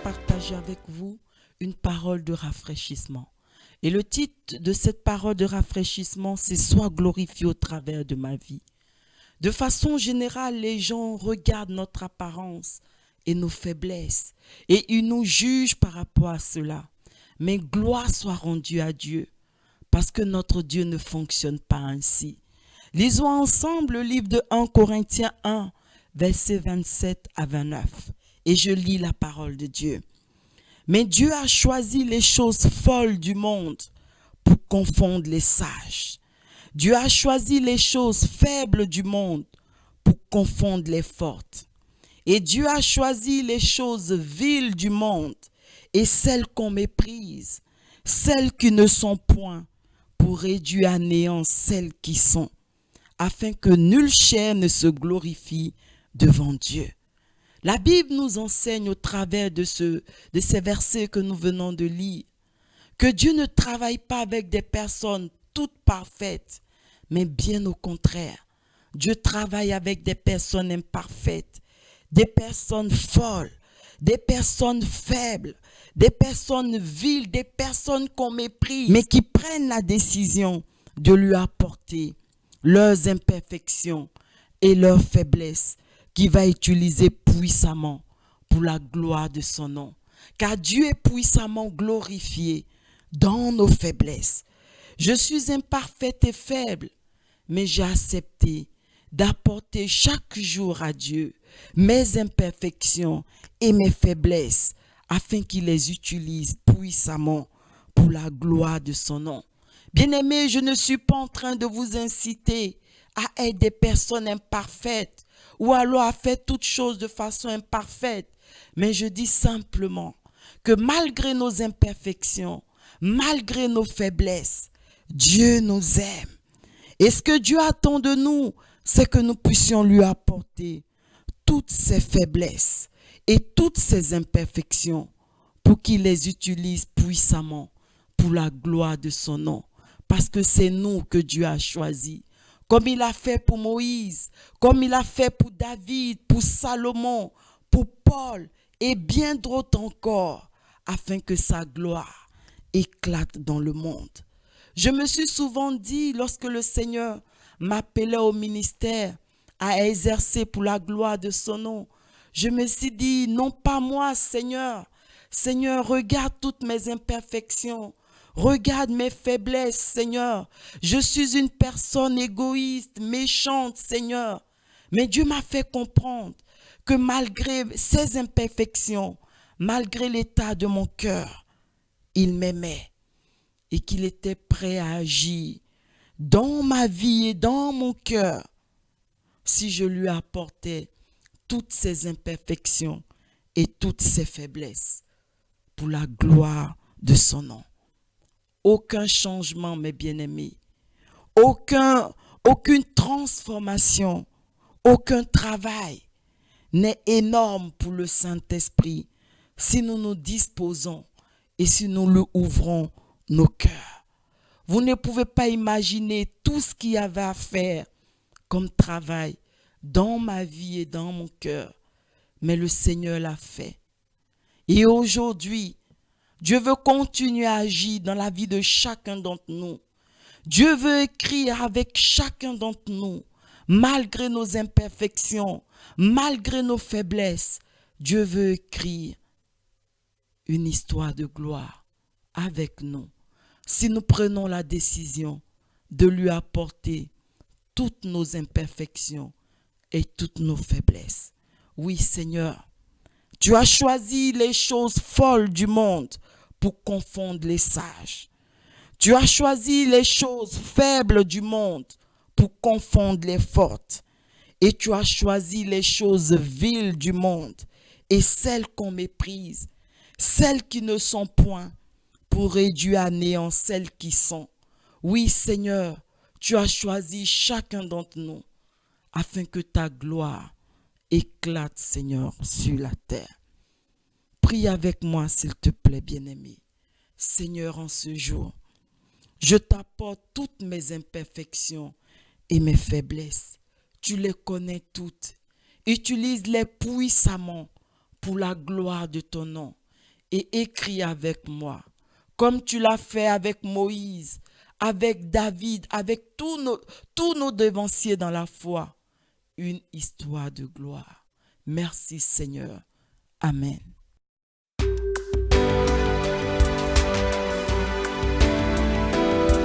partager avec vous une parole de rafraîchissement. Et le titre de cette parole de rafraîchissement, c'est « Sois glorifié au travers de ma vie ». De façon générale, les gens regardent notre apparence et nos faiblesses et ils nous jugent par rapport à cela. Mais gloire soit rendue à Dieu parce que notre Dieu ne fonctionne pas ainsi. Lisons ensemble le livre de 1 Corinthiens 1, versets 27 à 29. Et je lis la parole de Dieu. Mais Dieu a choisi les choses folles du monde pour confondre les sages. Dieu a choisi les choses faibles du monde pour confondre les fortes. Et Dieu a choisi les choses viles du monde et celles qu'on méprise, celles qui ne sont point, pour réduire à néant celles qui sont, afin que nulle chair ne se glorifie devant Dieu. La Bible nous enseigne au travers de ces versets que nous venons de lire que Dieu ne travaille pas avec des personnes toutes parfaites, mais bien au contraire. Dieu travaille avec des personnes imparfaites, des personnes folles, des personnes faibles, des personnes viles, des personnes qu'on méprise, mais qui prennent la décision de lui apporter leurs imperfections et leurs faiblesses qu'il va utiliser puissamment pour la gloire de son nom. Car Dieu est puissamment glorifié dans nos faiblesses. Je suis imparfaite et faible, mais j'ai accepté d'apporter chaque jour à Dieu mes imperfections et mes faiblesses afin qu'il les utilise puissamment pour la gloire de son nom. Bien-aimés, je ne suis pas en train de vous inciter à être des personnes imparfaites ou alors à faire toutes choses de façon imparfaite, mais je dis simplement que malgré nos imperfections, malgré nos faiblesses, Dieu nous aime. Et ce que Dieu attend de nous, c'est que nous puissions lui apporter toutes ses faiblesses et toutes ses imperfections pour qu'il les utilise puissamment pour la gloire de son nom. Parce que c'est nous que Dieu a choisis. Comme il a fait pour Moïse, comme il a fait pour David, pour Salomon, pour Paul et bien d'autres encore, afin que sa gloire éclate dans le monde. Je me suis souvent dit, lorsque le Seigneur m'appelait au ministère à exercer pour la gloire de son nom, je me suis dit, non pas moi, Seigneur. Seigneur, regarde toutes mes imperfections. Regarde mes faiblesses, Seigneur. Je suis une personne égoïste, méchante, Seigneur. Mais Dieu m'a fait comprendre que malgré ces imperfections, malgré l'état de mon cœur, il m'aimait et qu'il était prêt à agir dans ma vie et dans mon cœur si je lui apportais toutes ces imperfections et toutes ces faiblesses pour la gloire de son nom. Aucun changement, mes bien-aimés, aucune transformation, aucun travail n'est énorme pour le Saint-Esprit si nous nous disposons et si nous lui ouvrons nos cœurs. Vous ne pouvez pas imaginer tout ce qu'il y avait à faire comme travail dans ma vie et dans mon cœur, mais le Seigneur l'a fait. Et aujourd'hui, Dieu veut continuer à agir dans la vie de chacun d'entre nous. Dieu veut écrire avec chacun d'entre nous, malgré nos imperfections, malgré nos faiblesses. Dieu veut écrire une histoire de gloire avec nous. Si nous prenons la décision de lui apporter toutes nos imperfections et toutes nos faiblesses. Oui, Seigneur, tu as choisi les choses folles du monde pour confondre les sages. Tu as choisi les choses faibles du monde pour confondre les fortes. Et tu as choisi les choses viles du monde et celles qu'on méprise, celles qui ne sont point, pour réduire à néant celles qui sont. Oui, Seigneur, tu as choisi chacun d'entre nous afin que ta gloire éclate, Seigneur, sur la terre. Prie avec moi, s'il te plaît, bien-aimé. Seigneur, en ce jour, je t'apporte toutes mes imperfections et mes faiblesses. Tu les connais toutes. Utilise-les puissamment pour la gloire de ton nom. et écris avec moi, comme tu l'as fait avec Moïse, avec David, avec tous nos devanciers dans la foi, une histoire de gloire. Merci Seigneur. Amen.